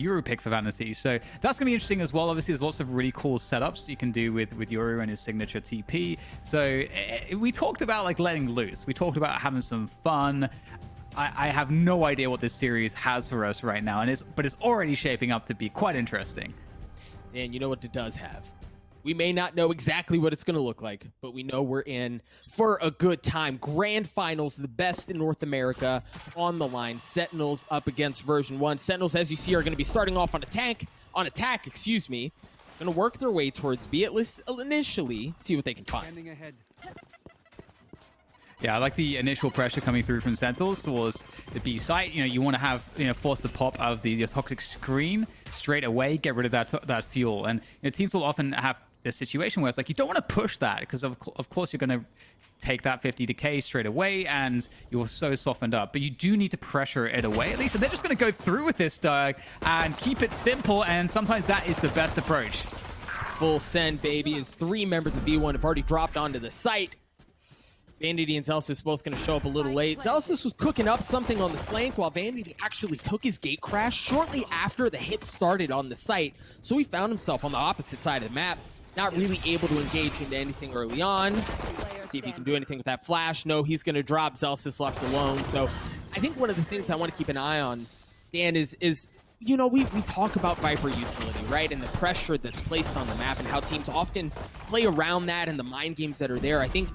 Yoru pick for Fantasy. So that's going to be interesting as well. Obviously, there's lots of really cool setups you can do with Yoru and his signature TP. So we talked about like letting loose. We talked about having some fun. I have no idea what this series has for us right now, but it's already shaping up to be quite interesting. And you know what it does have? We may not know exactly what it's going to look like, but we know we're in for a good time. Grand Finals, the best in North America on the line. Sentinels up against version 1. Sentinels, as you see, are going to be starting off on attack, going to work their way towards B, at least initially, see what they can find. Yeah, I like the initial pressure coming through from Sentinels towards the B site. You want to have, force the pop out of the toxic screen straight away, get rid of that fuel. And teams will often have this situation where it's like, you don't want to push that because of course you're going to take that 50 decay straight away and you're so softened up. But you do need to pressure it away at least. And they're just going to go through with this, Doug, and keep it simple. And sometimes that is the best approach. Full send, baby, as 3 members of V1 have already dropped onto the site. Vanity and Zelsis both going to show up a little late. Zelsis was cooking up something on the flank while Vanity actually took his gate crash shortly after the hit started on the site. So he found himself on the opposite side of the map, not really able to engage into anything early on. See if he can do anything with that flash. No, he's going to drop. Zelsis left alone. So I think one of the things I want to keep an eye on, Dan, is we talk about Viper utility, right? And the pressure that's placed on the map and how teams often play around that and the mind games that are there. I think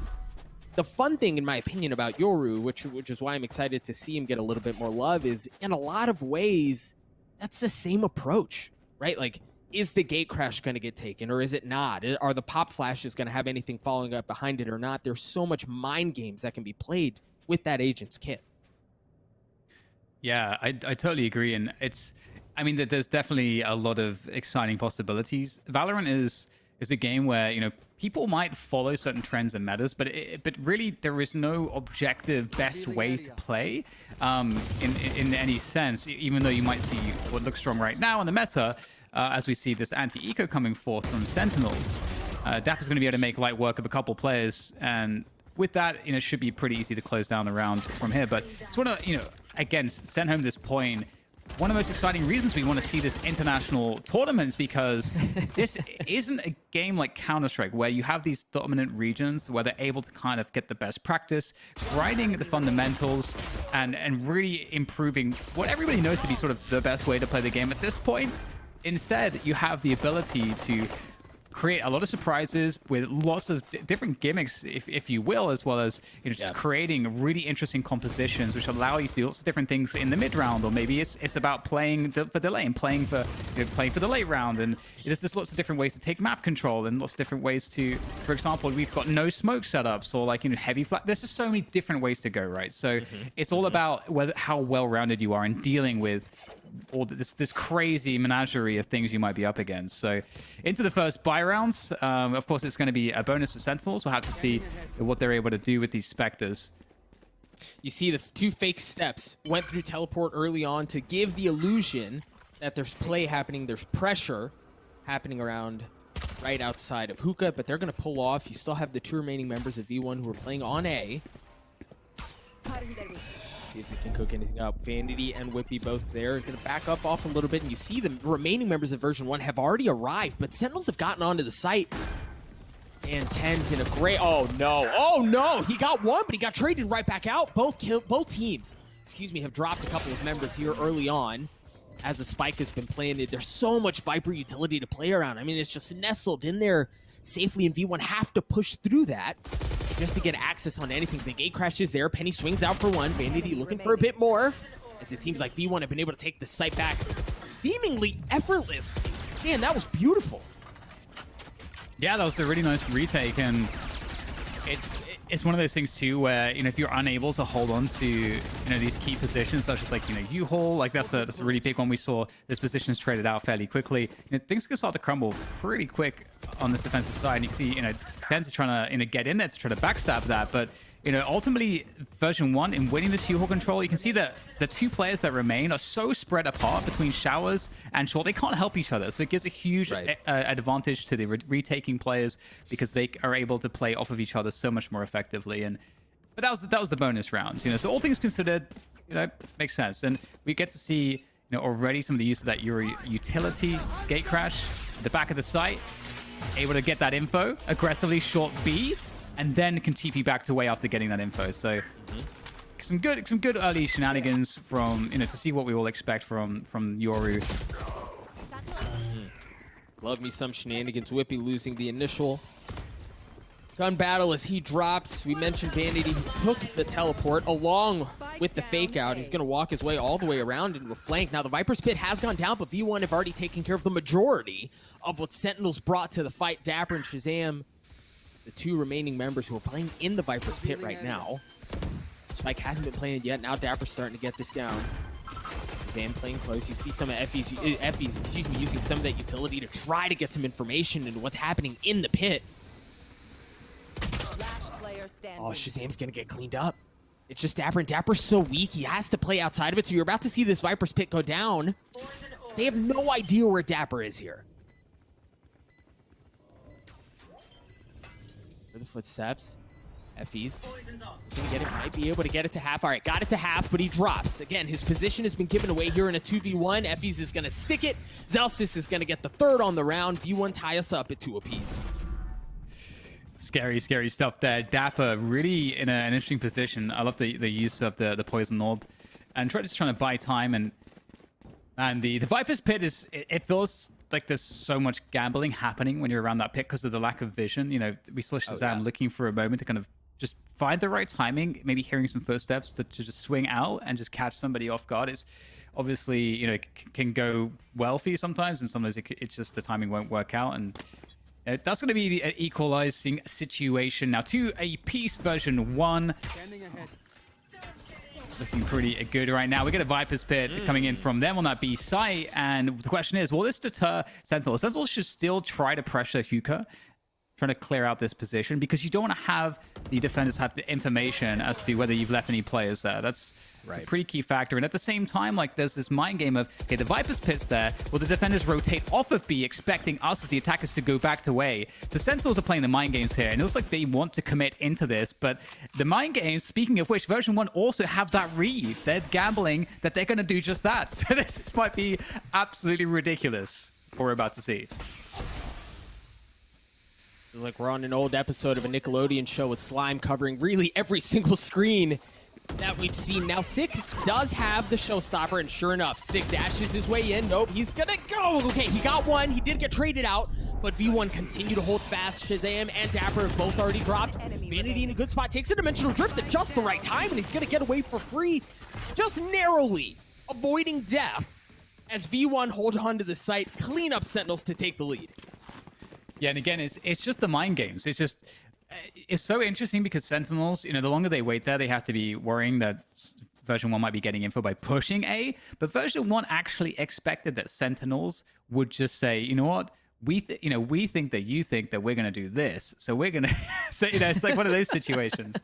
the fun thing, in my opinion, about Yoru, which is why I'm excited to see him get a little bit more love, is in a lot of ways, that's the same approach, right? Like, is the gate crash going to get taken or is it not? Are the pop flashes going to have anything following up behind it or not? There's so much mind games that can be played with that agent's kit. Yeah, I totally agree. And there's definitely a lot of exciting possibilities. Valorant is a game where, people might follow certain trends and metas, but really there is no objective best way to play in any sense, even though you might see what looks strong right now in the meta, as we see this anti-eco coming forth from Sentinels. dapr is going to be able to make light work of a couple players, and with that, it should be pretty easy to close down the round from here. But just want to, again, send home this point. One of the most exciting reasons we want to see this international tournaments, because this isn't a game like Counter-Strike where you have these dominant regions where they're able to kind of get the best practice, grinding the fundamentals, and really improving what everybody knows to be sort of the best way to play the game at this point. Instead, you have the ability to create a lot of surprises with lots of different gimmicks, if you will, as well as just creating really interesting compositions which allow you to do lots of different things in the mid round, or maybe it's about playing for delay and playing for the late round. And there's just lots of different ways to take map control and lots of different ways to, for example, we've got no smoke setups or heavy flat. There's just so many different ways to go, right? So it's all about how well-rounded you are in dealing with all this crazy menagerie of things you might be up against. So into the first buy rounds, of course it's going to be a bonus for Sentinels. We'll have to see what they're able to do with these Spectres. You see the 2 fake steps went through teleport early on to give the illusion that there's play happening, there's pressure happening around right outside of Hookah, but they're going to pull off. You still have the 2 remaining members of V1 who are playing on A. See if they can cook anything up. Vanity and Whippy both there. Going to back up off a little bit, and you see the remaining members of version 1 have already arrived, but Sentinels have gotten onto the site. And TenZ in a great... Oh, no. He got one, but he got traded right back out. Both teams, have dropped a couple of members here early on as the spike has been planted. There's so much Viper utility to play around. It's just nestled in there safely, and V1 have to push through that just to get access on anything. The gate crash is there. Penny swings out for one. Vanity looking for a bit more, as it seems like V1 have been able to take the site back seemingly effortless. Man, that was beautiful. Yeah, that was a really nice retake, and it's one of those things too where if you're unable to hold on to these key positions, such as U-Haul, that's a really big one. We saw this positions traded out fairly quickly. Things can start to crumble pretty quick on this defensive side. And you can see TenZ is trying to get in there to try to backstab that, but ultimately version 1 in winning this U-Haul control, you can see that the 2 players that remain are so spread apart between Showers and Short, they can't help each other. So it gives a huge advantage to the retaking players, because they are able to play off of each other so much more effectively. But that was the bonus round, so all things considered, makes sense. And we get to see already some of the use of that Euro utility gate crash at the back of the site, able to get that info aggressively short B, and then can TP back to way after getting that info. So some good early shenanigans from to see what we all expect from Yoru. Love me some shenanigans. Whippy losing the initial gun battle as he drops. We mentioned Vanity took the teleport along with the fake out. He's going to walk his way all the way around into a flank. Now the Viper's Pit has gone down, but V1 have already taken care of the majority of what Sentinels brought to the fight. dapr and ShahZaM, the two remaining members who are playing in the Viper's Pit right now. Spike hasn't been playing yet. Now dapr's starting to get this down. ShahZaM playing close. You see some of Effie's using some of that utility to try to get some information into what's happening in the pit. Oh, ShahZaM's gonna get cleaned up. It's just dapr, and dapr's so weak, he has to play outside of it, so you're about to see this Viper's Pit go down. They have no idea where dapr is here. For the footsteps. Effie's gonna get it, might be able to get it to half. All right, got it to half, but he drops. Again, his position has been given away here in a 2v1. Effie's is gonna stick it. Zelstis is gonna get the third on the round. V1 tie us up at 2 apiece. Scary stuff there. dapr really in an interesting position. I love the use of the poison orb, and just trying to buy time. And the Viper's Pit is it feels like there's so much gambling happening when you're around that pit because of the lack of vision. We saw ShahZaM looking for a moment to kind of just find the right timing, maybe hearing some footsteps to just swing out and just catch somebody off guard. It's obviously can go well for you sometimes, and sometimes it's just the timing won't work out. And that's going to be the equalizing situation. Now, 2 apiece version 1. Looking pretty good right now. We get a Viper's Pit coming in from them on that B site. And the question is, will this deter Sentinels? Sentinels should still try to pressure Hookah, trying to clear out this position, because you don't want to have the defenders have the information as to whether you've left any players there. That's a pretty key factor. And at the same time, there's this mind game of, okay, the Viper's Pit's there. Will the defenders rotate off of B, expecting us as the attackers to go back to A? So Sentinels are playing the mind games here, and it looks like they want to commit into this. But the mind games, speaking of which, version 1 also have that read. They're gambling that they're going to do just that. So this might be absolutely ridiculous what we're about to see. Feels like we're on an old episode of a Nickelodeon show with Slime covering really every single screen that we've seen. Now, Sick does have the showstopper, and sure enough, Sick dashes his way in. Nope, he's gonna go. Okay, he got one. He did get traded out, but V1 continue to hold fast. ShahZaM and dapr have both already dropped. Vanity in a good spot. Takes a dimensional drift at just the right time, and he's gonna get away for free, just narrowly avoiding death as V1 hold on to the site, clean up Sentinels to take the lead. Yeah, and again, it's just the mind games. It's so interesting because Sentinels, the longer they wait there, they have to be worrying that version 1 might be getting info by pushing A. But version 1 actually expected that Sentinels would just say, you know what, we think that you think that we're going to do this, so we're going to. So it's like one of those situations.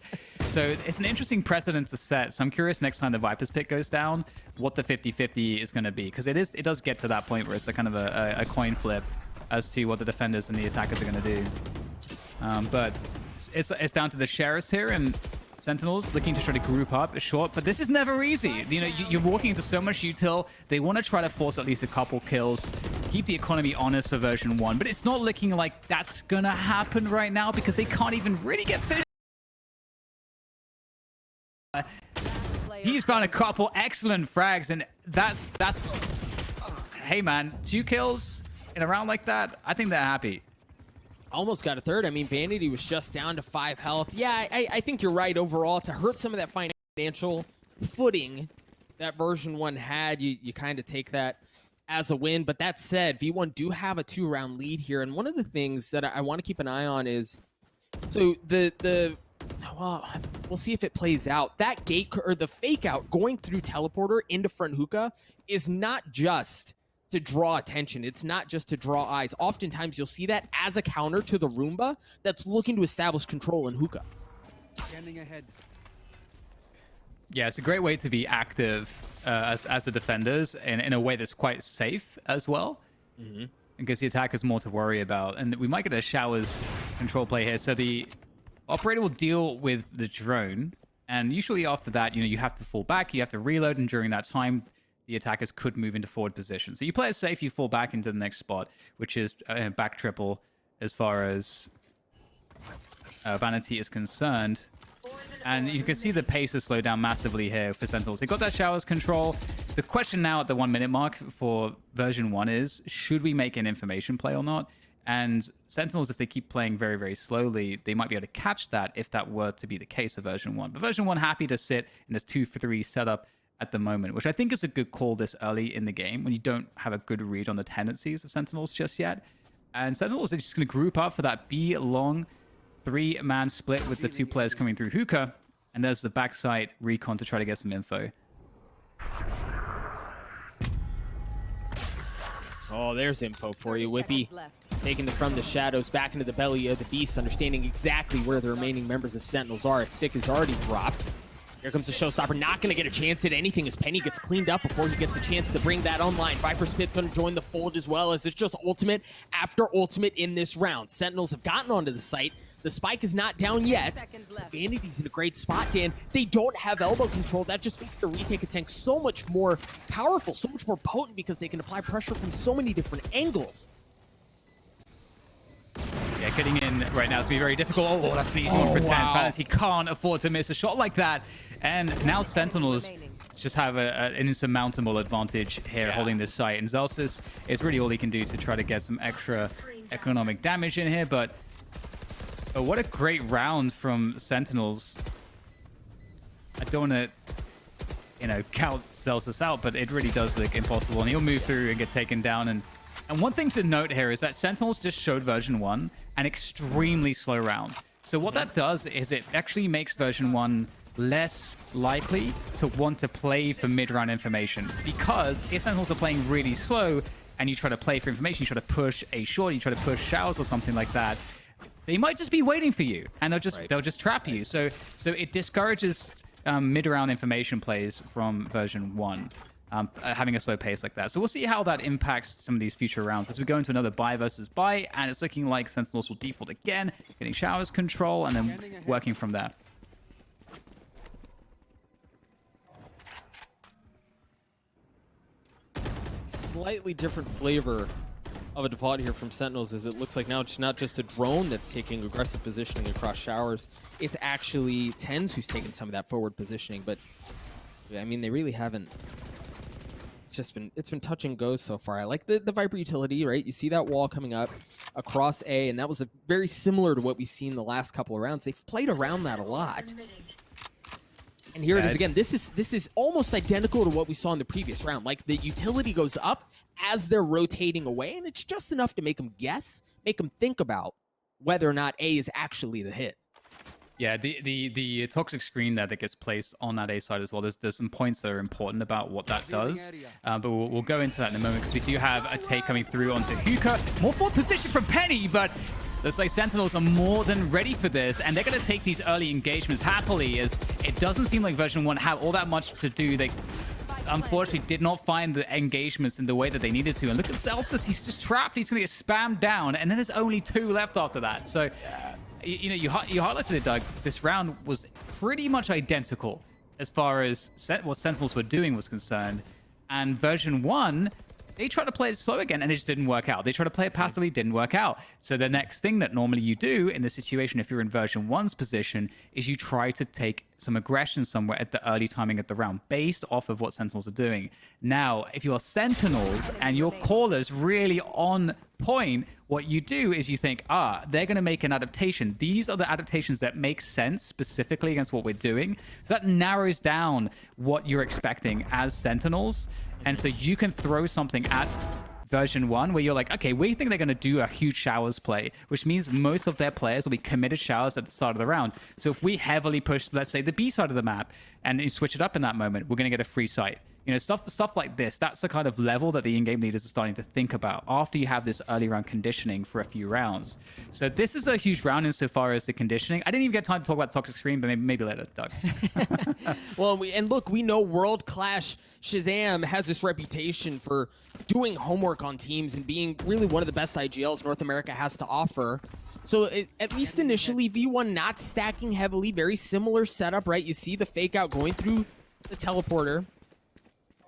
So it's an interesting precedent to set. So I'm curious next time the Viper's Pit goes down, what the 50-50 is going to be, because it does get to that point where it's a kind of a coin flip as to what the defenders and the attackers are going to do. But it's down to the sheriffs here, and Sentinels looking to try to group up short, but this is never easy. You're walking into so much util. They want to try to force at least a couple kills, keep the economy honest for version 1, but it's not looking like that's going to happen right now because they can't even really get finished. He's found a couple excellent frags, and that's hey man, 2 kills in a round like that, I think they're happy. Almost got a third. I mean, Vanity was just down to 5 health. Yeah, I think you're right overall. To hurt some of that financial footing that version 1 had, you kind of take that as a win. But that said, V1 do have a 2-round lead here. And one of the things that I want to keep an eye on is, so well, we'll see if it plays out. That gate, or the fake out going through teleporter into front hookah, is not just to draw attention. It's not just to draw eyes. Oftentimes you'll see that as a counter to the Roomba that's looking to establish control in hookah. Standing ahead. Yeah, it's a great way to be active as the defenders in a way that's quite safe as well. Mm-hmm. Because the attackers more to worry about. And we might get a showers control play here. So the operator will deal with the drone. And usually after that, you have to fall back. You have to reload. And during that time, the attackers could move into forward position. So you play it safe, you fall back into the next spot, which is back triple as far as Vanity is concerned. And you can see the pace has slowed down massively here for Sentinels. They got that showers control. The question now at the 1 minute mark for version 1 is, should we make an information play or not? And Sentinels, if they keep playing very, very slowly, they might be able to catch that if that were to be the case for version 1. But version 1 happy to sit in this 2-for-3 setup at the moment, which I think is a good call this early in the game when you don't have a good read on the tendencies of Sentinels just yet. And Sentinels are just going to group up for that B long 3-man split with the 2 players coming through hookah. And there's the backside recon to try to get some info. Oh, there's info for you, Whippy. Taking from the shadows back into the belly of the beast, understanding exactly where the remaining members of Sentinels are. Sick is already dropped. Here comes the showstopper, not going to get a chance at anything as Penny gets cleaned up before he gets a chance to bring that online. Viper Spit going to join the fold as well, as it's just ultimate after ultimate in this round. Sentinels have gotten onto the site. The spike is not down yet. Vanity's in a great spot, Dan. They don't have elbow control. That just makes the retake tank so much more powerful, so much more potent, because they can apply pressure from so many different angles. Yeah, getting in right now is going to be very difficult. Oh, that's an easy one for TenZ. Wow. Vanity can't afford to miss a shot like that. And now Sentinels just have an insurmountable advantage here holding this site. And Zelsis is really all he can do to try to get some extra economic damage in here. But what a great round from Sentinels. I don't want to, count Zelsis out, but it really does look impossible. And he'll move through and get taken down. And one thing to note here is that Sentinels just showed version 1 an extremely slow round. So what that does is it actually makes version 1 less likely to want to play for mid-round information. Because if Sentinels are playing really slow and you try to play for information, you try to push a short, you try to push showers or something like that, they might just be waiting for you and they'll just trap you. So it discourages mid-round information plays from version 1. Having a slow pace like that. So we'll see how that impacts some of these future rounds as we go into another buy versus buy, and it's looking like Sentinels will default again, getting showers control and then working from there. Slightly different flavor of a default here from Sentinels, as it looks like now it's not just a drone that's taking aggressive positioning across showers. It's actually TenZ who's taking some of that forward positioning, but I mean, they really haven't. It's been touch and go so far. I like the Viper utility, right? You see that wall coming up across A, and that was very similar to what we've seen the last couple of rounds. They've played around that a lot. And here it is again. This is almost identical to what we saw in the previous round. Like, the utility goes up as they're rotating away, and it's just enough to make them guess, make them think about whether or not A is actually the hit. Yeah, the toxic screen that gets placed on that A side as well. There's some points that are important about what that does, but we'll go into that in a moment because we do have a take coming through onto hookah. More forward position from Penny, but looks like Sentinels are more than ready for this, and they're going to take these early engagements happily, as it doesn't seem like version 1 have all that much to do. They unfortunately did not find the engagements in the way that they needed to. And look at Zelsis, he's just trapped. He's going to get spammed down, and then there's only 2 left after that. So you highlighted it, Doug. This round was pretty much identical as far as what Sentinels were doing was concerned. And version 1, they tried to play it slow again, and it just didn't work out. They tried to play it passively, didn't work out. So the next thing that normally you do in this situation, if you're in version 1's position, is you try to take some aggression somewhere at the early timing of the round, based off of what Sentinels are doing. Now, if you are Sentinels and your caller's really on point, what you do is you think, they're going to make an adaptation. These are the adaptations that make sense specifically against what we're doing. So that narrows down what you're expecting as Sentinels. And so you can throw something at version 1 where you're like, okay, we think they're going to do a huge showers play, which means most of their players will be committed showers at the start of the round. So if we heavily push, let's say, the B side of the map and you switch it up in that moment, we're going to get a free site. You know, stuff like this, that's the kind of level that the in-game leaders are starting to think about after you have this early round conditioning for a few rounds. So this is a huge round insofar as the conditioning. I didn't even get time to talk about Toxic Screen, but maybe later, Doug. Well, we know World Clash ShahZaM has this reputation for doing homework on teams and being really one of the best IGLs North America has to offer. So at least initially, V1 not stacking heavily, very similar setup, right? You see the fake out going through the teleporter.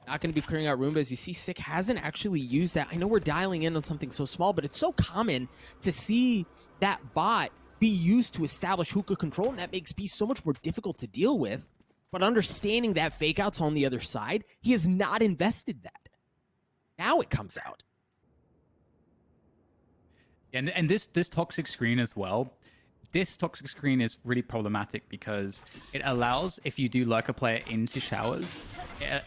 Not going to be clearing out room, but as you see, Sick hasn't actually used that. I know we're dialing in on something so small, but it's so common to see that bot be used to establish hookah control, and that makes B so much more difficult to deal with. But understanding that fake out's on the other side, he has not invested that. Now it comes out. And this toxic screen as well. This toxic screen is really problematic because it allows, if you do lurk a player into showers,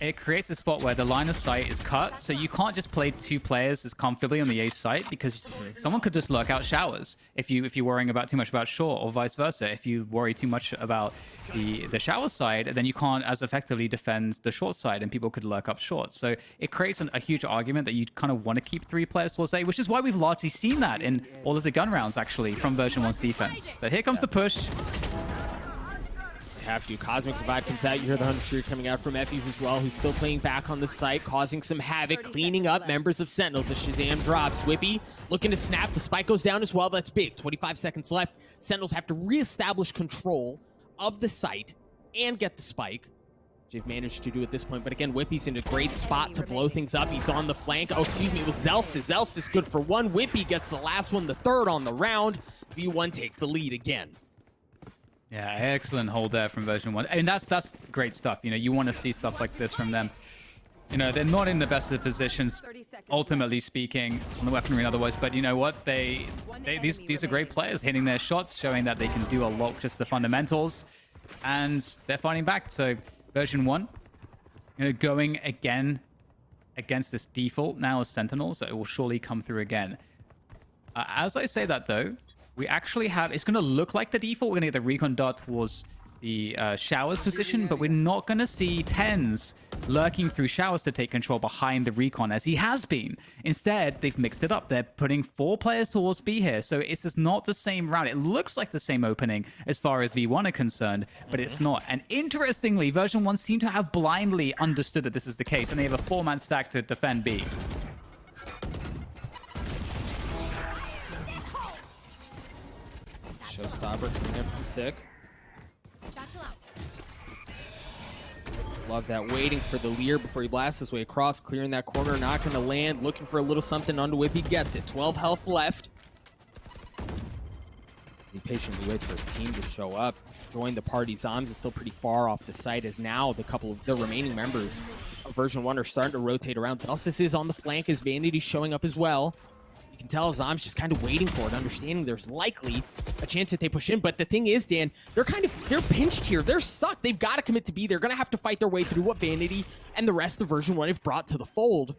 it creates a spot where the line of sight is cut, so you can't just play two players as comfortably on the A site because someone could just lurk out showers if you're worrying about too much about short, or vice versa. If you worry too much about the shower side, then you can't as effectively defend the short side, and people could lurk up short. So it creates a huge argument that you kind of want to keep three players towards A, which is why we've largely seen that in all of the gun rounds actually from version 1's defense. But here comes the push. Have to. Cosmic Divide comes out. You hear the 100 coming out from Effie's as well, who's still playing back on the site, causing some havoc, cleaning up members of Sentinels as ShahZaM drops. Whippy looking to snap. The spike goes down as well. That's big. 25 seconds left. Sentinels have to reestablish control of the site and get the spike. They've managed to do at this point, but again, Whippy's in a great spot to blow things up. He's on the flank. Oh, excuse me, it was Zelsis. Zelsis good for one. Whippy gets the last one, the third on the round. V1 take the lead again. Yeah, excellent hold there from version 1. I mean, that's great stuff. You know, you want to see stuff like this from them. You know, they're not in the best of positions, ultimately speaking, on the weaponry and otherwise, but you know what? These are great players hitting their shots, showing that they can do a lot with just the fundamentals, and they're fighting back. So version 1, you know, going again against this default now as Sentinels, so it will surely come through again. As I say that though, we actually have, it's going to look like the default. We're going to get the recon dart towards the showers position, but we're not going to see TenZ lurking through showers to take control behind the recon as he has been. Instead, they've mixed it up. They're putting 4 players towards B here, so it's just not the same round. It looks like the same opening as far as V1 are concerned, but it's not. And interestingly, version 1 seem to have blindly understood that this is the case, and they have a 4-man stack to defend B. Showstopper coming in from Sick. Love that, waiting for the leer before he blasts his way across, clearing that corner, not going to land, looking for a little something onto Whippy, gets it. 12 health left. He patiently waits for his team to show up. Join the party. Zombs is still pretty far off the site, as now the couple of the remaining members of version 1 are starting to rotate around. Zelsis is on the flank as Vanity showing up as well. You can tell Zom's just kind of waiting for it, understanding there's likely a chance that they push in. But the thing is, Dan, they're pinched here. They're stuck. They've got to commit to B. They're going to have to fight their way through what Vanity and the rest of version 1 have brought to the fold.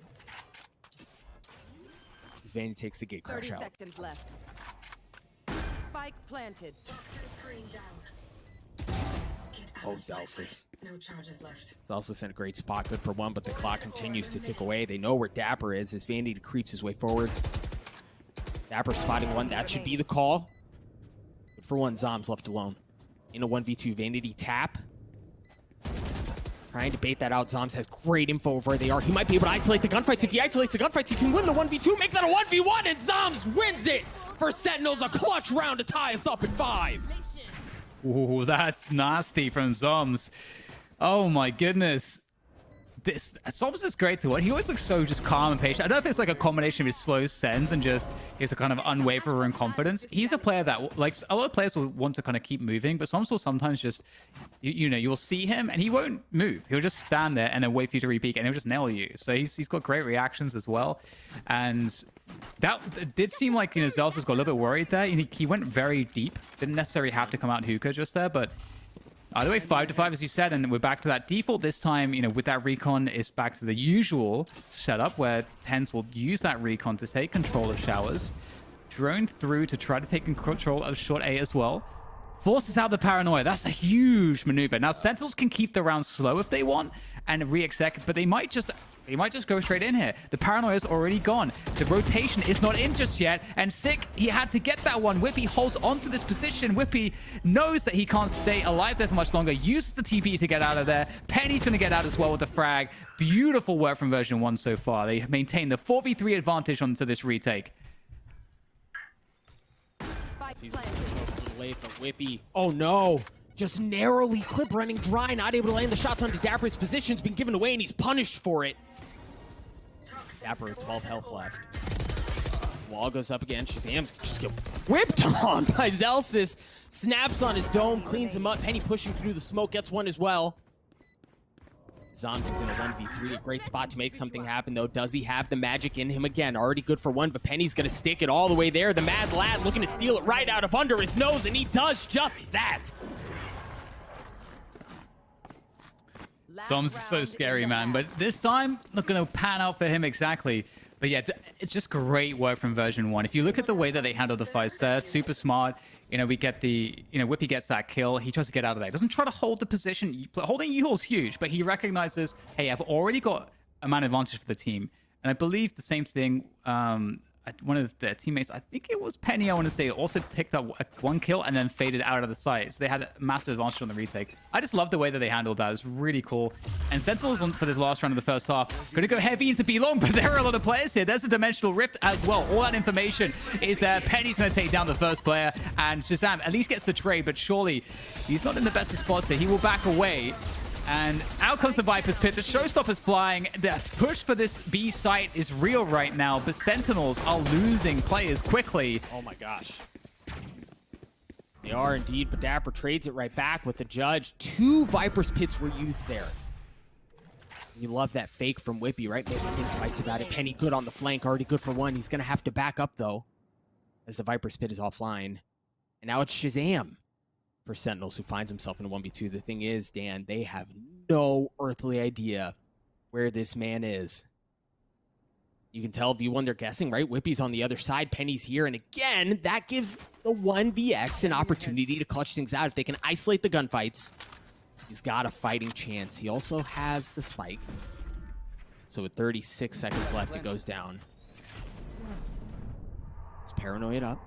As Vanity takes the gate crash out. 30 seconds left. Spike planted. Oh, Zelsis. No charges left. Zelsis in a great spot. Good for one, but the clock continues to tick away. They know where dapr is as Vanity creeps his way forward. dapr spotting one. That should be the call. But for one, Zom's left alone. In a 1v2, Vanity tap. Trying to bait that out. Zombs has great info of where they are. He might be able to isolate the gunfights. If he isolates the gunfights, he can win the 1v2, make that a 1v1, and Zombs wins it for Sentinels. A clutch round to tie us up at 5. Ooh, that's nasty from Zombs. Oh my goodness. Zombs is great to watch. He always looks so just calm and patient. I don't know if it's like a combination of his slow sense and just his kind of unwavering confidence. He's a player that, like, a lot of players will want to kind of keep moving, but Zombs will sometimes just, you know, you'll see him and he won't move. He'll just stand there and then wait for you to repeat and he'll just nail you. So he's got great reactions as well. And that it did seem like, you know, Zelsis got a little bit worried there. He went very deep. Didn't necessarily have to come out hookah just there, but either way, 5-5, as you said, and we're back to that default this time. You know, with that recon, it's back to the usual setup where TenZ will use that recon to take control of showers, drone through to try to take control of short A as well. Forces out the paranoia. That's a huge maneuver. Now, Sentinels can keep the round slow if they want and re-exec, but they might just go straight in here. The paranoia's already gone. The rotation is not in just yet. And Sick, he had to get that one. Whippy holds onto this position. Whippy knows that he can't stay alive there for much longer. Uses the TP to get out of there. Penny's going to get out as well with the frag. Beautiful work from version 1 so far. They maintain the 4v3 advantage onto this retake. He's late, but Whippy. Oh no! Just narrowly clip running dry, not able to land the shots onto dapr's position's been given away, and he's punished for it. dapr with 12 health left. Wall goes up again. ShahZaM's just get whipped on by Zellsis. Snaps on his dome, cleans him up. Penny pushing through the smoke, gets one as well. Zombs is in a 1v3, a great spot to make something happen, though. Does he have the magic in him again? Already good for one, but Penny's going to stick it all the way there. The Mad Lad looking to steal it right out of under his nose, and he does just that. Zombs is so scary, man. But this time, not going to pan out for him exactly. But yeah, it's just great work from version 1. If you look at the way that they handle the fights there, super smart. You know, we get the, Whippy gets that kill. He tries to get out of there. Doesn't try to hold the position. Holding U-Haul's huge, but he recognizes, hey, I've already got a man advantage for the team. And I believe the same thing, one of their teammates, I think it was Penny, I want to say, also picked up one kill and then faded out of the sight. So they had a massive advantage on the retake. I just love the way that they handled that. It's really cool. And Sentinels for this last round of the first half, going to go heavy into B-Long, but there are a lot of players here. There's a Dimensional Rift as well. All that information is there. Penny's going to take down the first player, and ShahZaM at least gets the trade, but surely he's not in the best of spots here. He will back away. And out comes the Viper's Pit. The Showstopper's flying. The push for this B site is real right now, but Sentinels are losing players quickly. Oh my gosh. They are indeed, but dapr trades it right back with the Judge. 2 Viper's Pits were used there. You love that fake from Whippy, right? Maybe think twice about it. Penny good on the flank, already good for one. He's going to have to back up, though, as the Viper's Pit is offline. And now it's ShahZaM for Sentinels, who finds himself in a 1v2. The thing is, Dan, they have no earthly idea where this man is. You can tell V1 they're guessing, right? Whippy's on the other side, Penny's here, and again, that gives the 1vx an opportunity to clutch things out. If they can isolate the gunfights, he's got a fighting chance. He also has the spike. So with 36 seconds left, it goes down. He's paranoid up.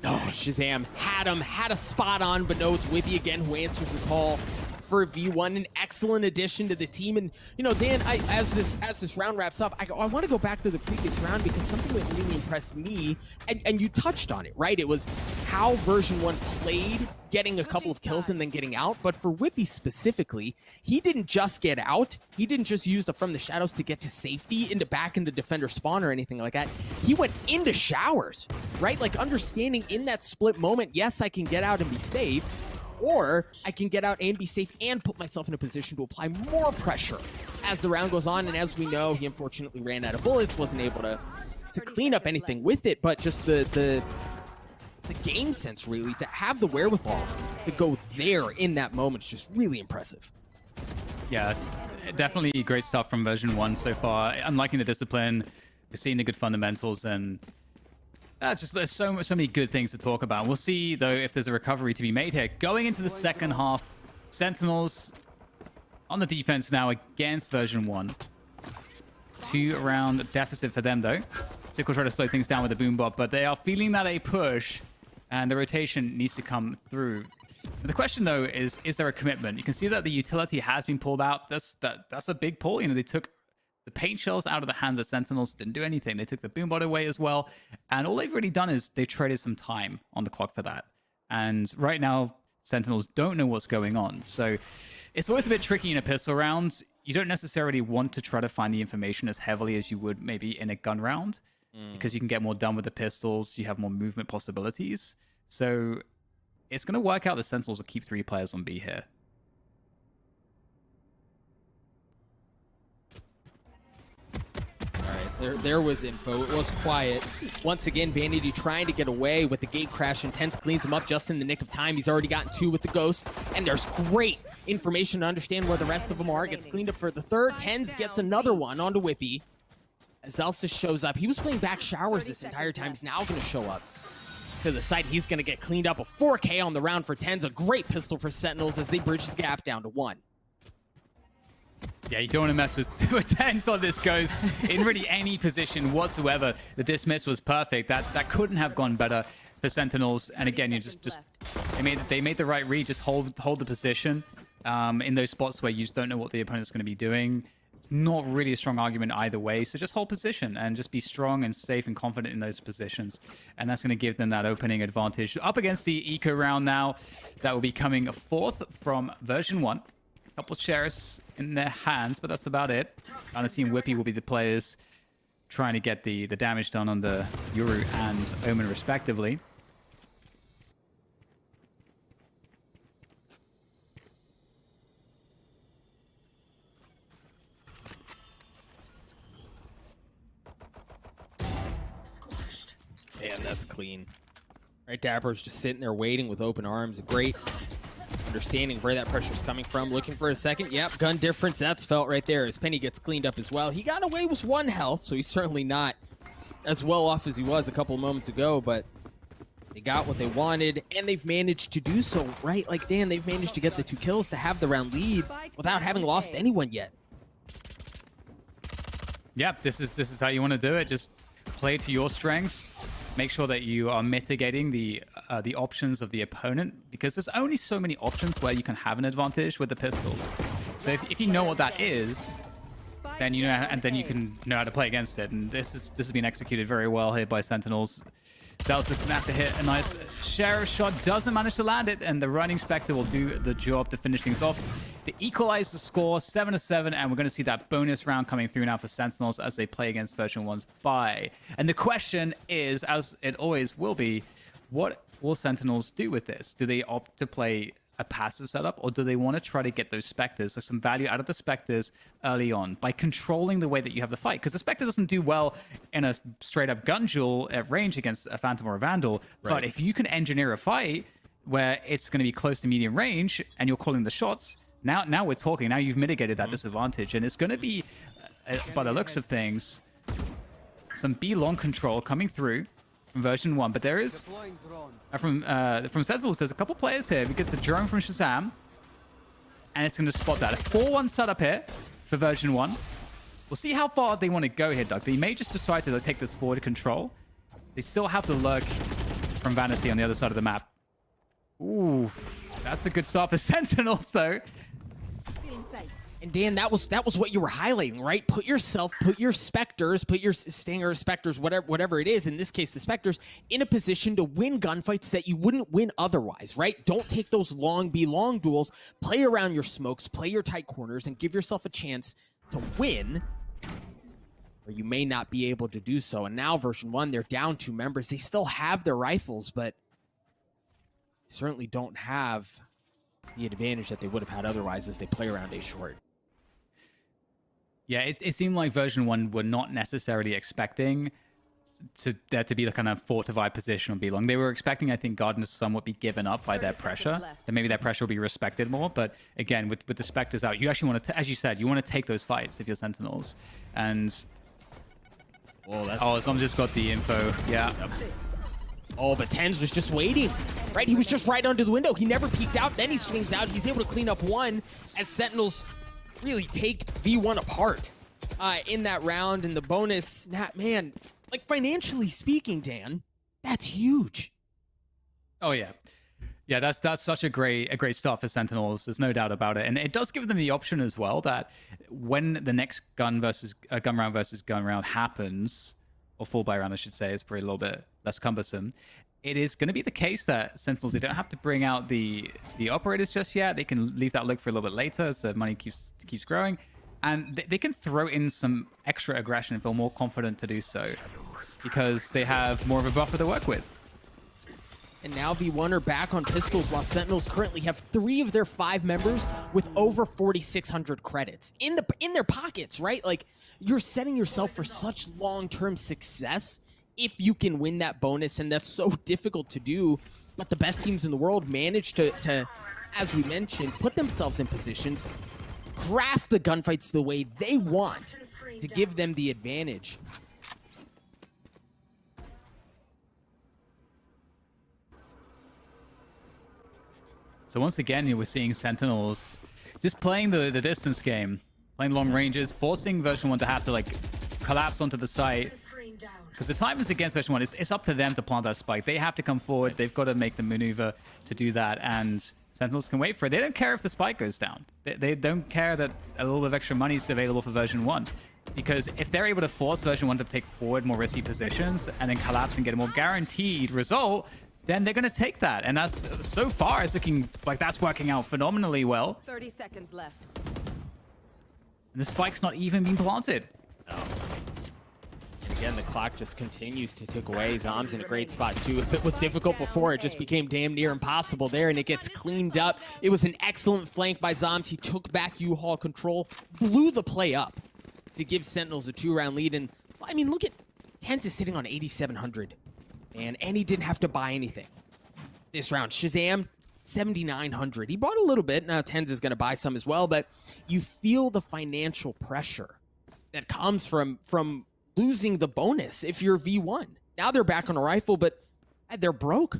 Oh, ShahZaM had him, had a spot on, but no, it's Whippy again who answers the call for V1. An excellent addition to the team. And, Dan, as this round wraps up, I want to go back to the previous round because something that really impressed me, and you touched on it, right? It was how version 1 played, getting a couple of kills and then getting out. But for Whippy specifically, he didn't just get out. He didn't just use the From the Shadows to get to safety, back into defender spawn or anything like that. He went into showers, right? Like understanding in that split moment, yes, I can get out and be safe, or I can get out and be safe and put myself in a position to apply more pressure as the round goes on. And as we know, he unfortunately ran out of bullets, wasn't able to clean up anything with it, but just the game sense, really, to have the wherewithal to go there in that moment is just really impressive. Yeah, definitely great stuff from version 1 so far. I'm liking the discipline. We're seeing the good fundamentals, and there's so many good things to talk about. We'll see, though, if there's a recovery to be made here. Going into the second half, Sentinels on the defense now against version 1. 2-round deficit for them, though. Sick will try to slow things down with the boom bot, but they are feeling that a push, and the rotation needs to come through. But the question, though, is there a commitment? You can see that the utility has been pulled out. That's a big pull. They took the paint shells out of the hands of Sentinels, didn't do anything. They took the boom bot away as well. And all they've really done is they've traded some time on the clock for that. And right now, Sentinels don't know what's going on. So it's always a bit tricky in a pistol round. You don't necessarily want to try to find the information as heavily as you would maybe in a gun round, because you can get more done with the pistols. You have more movement possibilities. So it's going to work out that Sentinels will keep 3 players on B here. There was info. It was quiet. Once again, Vanity trying to get away with the gate crash, and TenZ cleans him up just in the nick of time. He's already gotten 2 with the Ghost, and there's great information to understand where the rest of them are. Gets cleaned up for the third. TenZ gets another one onto Whippy. As Zelsis shows up, he was playing back showers this entire time. He's now going to show up to the site. He's going to get cleaned up. A 4K on the round for TenZ. A great pistol for Sentinels as they bridge the gap down to 1. Yeah, you don't want to mess with TenZ on this Ghost in really any position whatsoever. The dismiss was perfect. That couldn't have gone better for Sentinels. And again, you just they made the right read. Just hold the position in those spots where you just don't know what the opponent's going to be doing. It's not really a strong argument either way. So just hold position and just be strong and safe and confident in those positions. And that's going to give them that opening advantage. Up against the eco round now. That will be coming forth from version 1. A couple of sheriffs in their hands, but that's about it. Vanity and Whippy will be the players trying to get the damage done on the Yoru and Omen respectively. Man, that's clean. Right, Dapper's just sitting there waiting with open arms. A great understanding of where that pressure's coming from. Looking for a second. Yep, gun difference. That's felt right there as Penny gets cleaned up as well. He got away with 1 health, so he's certainly not as well off as he was a couple of moments ago, but they got what they wanted, and they've managed to do so, right? Like, Dan, they've managed to get the 2 kills to have the round lead without having lost anyone yet. Yep, this is how you want to do it. Just play to your strengths. Make sure that you are mitigating the options of the opponent, because there's only so many options where you can have an advantage with the pistols. So if you know what that is, then you know, and then you can know how to play against it. And this has been executed very well here by Sentinels. Zealous is gonna have to hit a nice sheriff shot, doesn't manage to land it, and the running Spectre will do the job to finish things off. They equalize the score 7-7, and we're going to see that bonus round coming through now for Sentinels as they play against version 1's bye. And the question is, as it always will be, what will Sentinels do with this? Do they opt to play a passive setup, or do they want to try to get those Spectres, like some value out of the Spectres early on by controlling the way that you have the fight? Because the Spectre doesn't do well in a straight up gun duel at range against a Phantom or a Vandal, right. But if you can engineer a fight where it's going to be close to medium range and you're calling the shots, now we're talking. Now you've mitigated that disadvantage, and it's going to be, by the looks of things, some B-long control coming through from version 1, but there is from Sentinels, there's a couple players here. We get the drone from ShahZaM, and it's going to spot that. A 4-1 setup here for version 1. We'll see how far they want to go here, Doug. They may just decide to take this forward control. They still have the lurk from Vanity on the other side of the map. Ooh, that's a good start for Sentinels, though. And Dan, that was what you were highlighting, right? Put your Spectres, put your Stinger, Spectres, whatever it is, in this case the Spectres, in a position to win gunfights that you wouldn't win otherwise, right? Don't take those long duels, play around your smokes, play your tight corners, and give yourself a chance to win, or you may not be able to do so. And now version 1, they're down 2 members. They still have their rifles, but certainly don't have the advantage that they would have had otherwise as they play around A short. Yeah, it seemed like version 1 were not necessarily expecting there to be the kind of fortified position on B-long. They were expecting, I think, Garden to somewhat be given up by their pressure. That maybe their pressure will be respected more. But again, with the Spectres out, you actually want to, as you said, you want to take those fights if you're Sentinels. And Zombs just got the info. Yeah. Oh, but TenZ was just waiting, right? He was just right under the window. He never peeked out. Then he swings out. He's able to clean up 1 as Sentinels really take V1 apart in that round. And the bonus, man, like financially speaking, Dan, that's huge. Oh, yeah. Yeah, that's such a great start for Sentinels. There's no doubt about it. And it does give them the option as well that when the next gun round versus gun round happens, or full buy round, I should say, it's probably a little bit less cumbersome. It is going to be the case that Sentinels, they don't have to bring out the operators just yet. They can leave that look for a little bit later as the money keeps growing. And they can throw in some extra aggression and feel more confident to do so because they have more of a buffer to work with. And now V1 are back on pistols, while Sentinels currently have 3 of their 5 members with over 4,600 credits in their pockets, right? Like, you're setting yourself for such long-term success if you can win that bonus, and that's so difficult to do. But the best teams in the world manage to, as we mentioned, put themselves in positions, craft the gunfights the way they want to give them the advantage. So once again, we're seeing Sentinels just playing the distance game, playing long ranges, forcing version 1 to have to like collapse onto the site. Because the time is against version 1. It's up to them to plant that spike. They have to come forward. They've got to make the maneuver to do that. And Sentinels can wait for it. They don't care if the spike goes down. They don't care that a little bit of extra money is available for version 1. Because if they're able to force version 1 to take forward more risky positions and then collapse and get a more guaranteed result, then they're going to take that. And that's, so far, it's looking like that's working out phenomenally well. 30 seconds left. And the spike's not even been planted. Again, the clock just continues to tick away. ZAM's in a great spot, too. If it was difficult before, it just became damn near impossible there, and it gets cleaned up. It was an excellent flank by ZAM's. He took back U-Haul control, blew the play up to give Sentinels a 2-round lead. And, I mean, look at TenZ is sitting on 8,700, and he didn't have to buy anything this round. ShahZaM, 7,900. He bought a little bit. Now, TenZ is going to buy some as well, but you feel the financial pressure that comes from losing the bonus if you're V1. Now they're back on a rifle, but they're broke.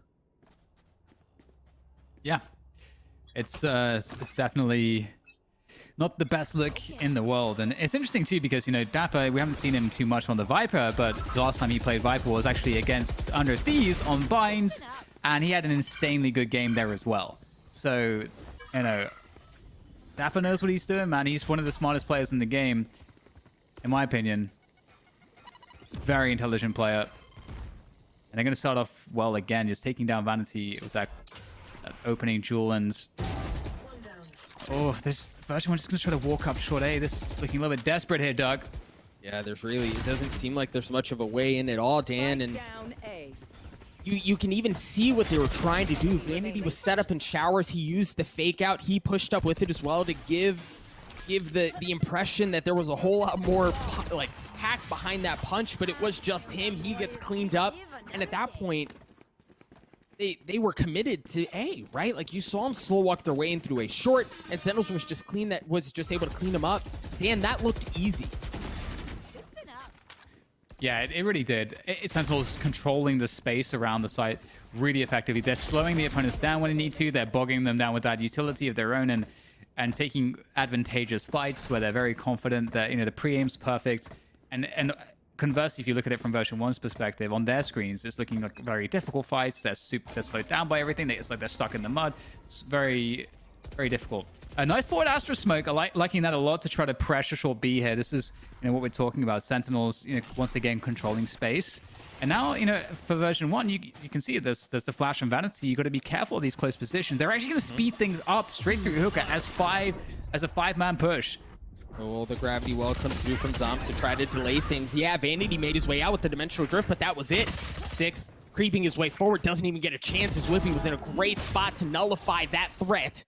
Yeah, it's definitely not the best look in the world. And it's interesting too because, you know, dapr, we haven't seen him too much on the Viper, but the last time he played Viper was actually against Under Thieves on Binds, and he had an insanely good game there as well. So, you know, dapr knows what he's doing, man. He's one of the smartest players in the game, in my opinion. Very intelligent player. And they're going to start off well again, just taking down Vanity with that opening duel. And oh, this version 1 just going to try to walk up short A. This is looking a little bit desperate here, Doug. Yeah, it doesn't seem like there's much of a way in at all, Dan. And you can even see what they were trying to do. Vanity was set up in showers. He used the fake out. He pushed up with it as well to give the impression that there was a whole lot more like hack behind that punch, but it was just him. He gets cleaned up, and at that point they were committed to A, right? Like you saw them slow walk their way in through A short, and Sentinels was just able to clean them up. Dan, that looked easy. Yeah, it really did. Sentinels controlling the space around the site really effectively. They're slowing the opponents down when they need to. They're bogging them down with that utility of their own, and taking advantageous fights where they're very confident that, you know, the pre-aim's perfect. And conversely, if you look at it from version 1's perspective, on their screens, it's looking like very difficult fights. They're slowed down by everything. It's like they're stuck in the mud. It's very, very difficult. A nice forward Astra smoke. Liking that a lot to try to pressure short B here. This is, you know, what we're talking about. Sentinels, you know, once again controlling space. And now, you know, for version 1, you can see there's the flash and Vanity. You got to be careful of these close positions. They're actually going to speed things up straight through Hookah as a 5-man push. Oh, the gravity well comes through from ZAM's to try to delay things. Yeah, Vanity made his way out with the dimensional drift, but that was it. Sick, creeping his way forward, doesn't even get a chance as Whippy was in a great spot to nullify that threat.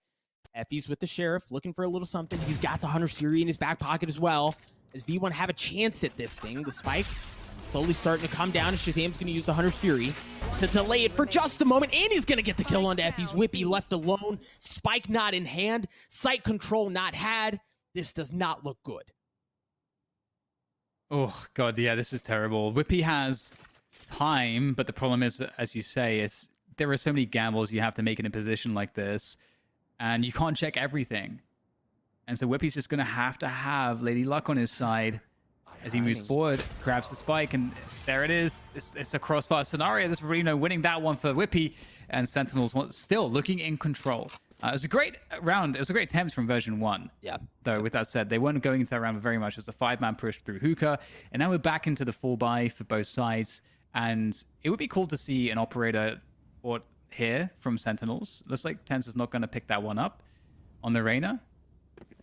Effie's with the Sheriff, looking for a little something. He's got the Hunter's Fury in his back pocket as well. As V1 have a chance at this thing, the spike slowly starting to come down, and ShahZaM's going to use the Hunter's Fury to delay it for just a moment, and he's going to get the kill onto Effie's. Whippy left alone, spike not in hand, sight control not had. This does not look good. Oh, God, yeah, this is terrible. Whippy has time, but the problem is, as you say, there are so many gambles you have to make in a position like this, and you can't check everything. And so Whippy's just going to have Lady Luck on his side as he moves forward, grabs the spike, and there it is. It's a crossfire scenario. This is really winning that one for Whippy, and Sentinels still looking in control. It was a great round. It was a great attempt from version 1. Yeah. Though, with that said, they weren't going into that round very much. It was a 5-man push through Hookah, and now we're back into the full buy for both sides. And it would be cool to see an operator here from Sentinels. Looks like TenZ is not going to pick that one up on the Reyna.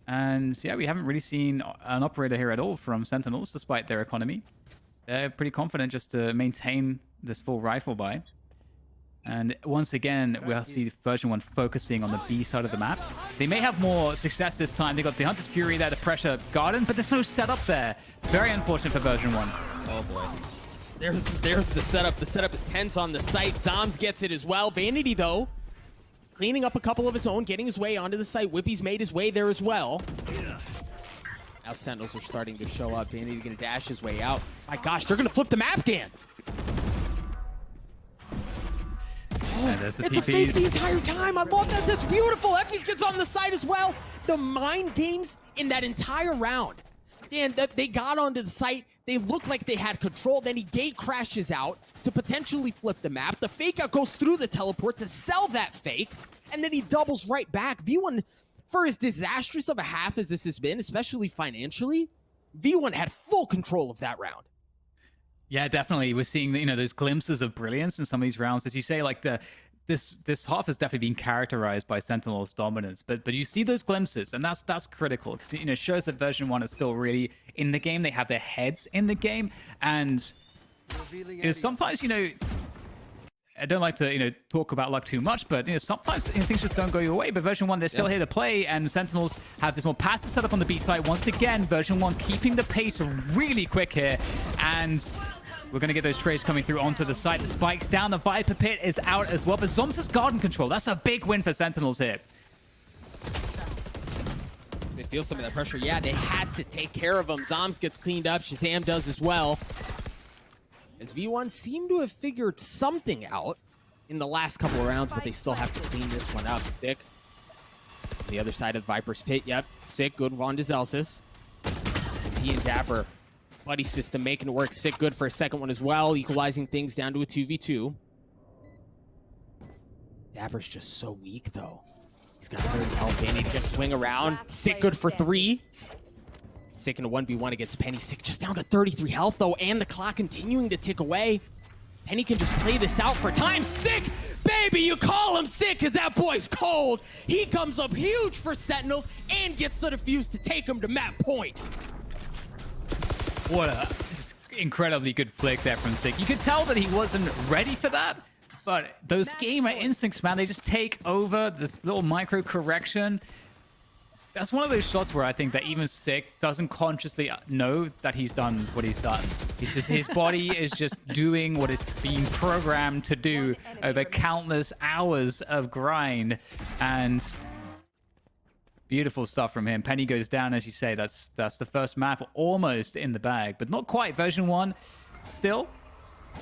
And yeah, we haven't really seen an operator here at all from Sentinels, despite their economy. They're pretty confident just to maintain this full rifle buy. And once again, we'll see version 1 focusing on the B side of the map. They may have more success this time. They got the Hunter's Fury there to pressure Garden, but there's no setup there. It's very unfortunate for version 1. Oh boy. There's the setup. The setup is TenZ on the site. ZAM's gets it as well. Vanity, though, cleaning up a couple of his own, getting his way onto the site. Whippy's made his way there as well. Now Sentinels are starting to show up. Vanity gonna dash his way out. My gosh, they're gonna flip the map, Dan. It's a fake the entire time. I love that. That's beautiful. Effie's gets on the side as well. The mind games in that entire round. Dan, they got onto the site. They looked like they had control. Then he gate crashes out to potentially flip the map. The fake out goes through the teleport to sell that fake. and then he doubles right back. V1, for as disastrous of a half as this has been, especially financially, V1 had full control of that round. Yeah, definitely. We're seeing, those glimpses of brilliance in some of these rounds. As you say, like this half has definitely been characterized by Sentinels' dominance, but you see those glimpses, and that's critical because it shows that version 1 is still really in the game. They have their heads in the game, and sometimes I don't like to talk about luck too much, but sometimes things just don't go your way. But version 1, they're still here to play, and Sentinels have this more passive setup on the B side. Once again, version 1 keeping the pace really quick here, and we're going to get those trays coming through onto the site. The spikes down. The Viper Pit is out as well. But zombs has garden control. That's a big win for Sentinels here. They feel some of that pressure. Yeah, they had to take care of him. zombs gets cleaned up. ShahZaM does as well. As V1 seem to have figured something out in the last couple of rounds, but they still have to clean this one up. Sick. On the other side of the Viper's Pit. Yep. Sick. Good Ron DeZelsis. As he and dapr. Buddy system making it work. Sick, good for a second one as well, equalizing things down to a 2v2. dapr's just so weak, though. He's got 30 health. They need to swing around. Sick, good for 3. Sick in a 1v1 against Penny. Sick just down to 33 health, though, and the clock continuing to tick away. Penny can just play this out for time. Sick, baby, you call him Sick because that boy's cold. He comes up huge for Sentinels and gets the defuse to take him to map point. What a incredibly good flick there from Sick. You could tell that he wasn't ready for that, but those gamer instincts, man, they just take over. This little micro correction. That's one of those shots where I think that even Sick doesn't consciously know that he's done what he's done. He's just, his body is just doing what it's being programmed to do over countless hours of grind, and beautiful stuff from him. Penny goes down, as you say. That's the first map almost in the bag, but not quite. Version 1 still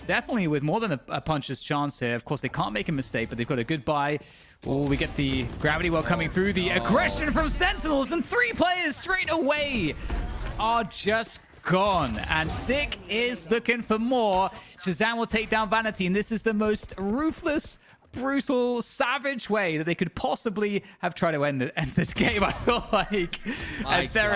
definitely with more than a puncher's chance here. Of course, they can't make a mistake, but they've got a good buy. Oh, we get the gravity well coming through. The aggression from Sentinels, and 3 players straight away are just gone. And Sick is looking for more. ShahZaM will take down Vanity, and this is the most ruthless, brutal, savage way that they could possibly have tried to end this game, I feel like. And there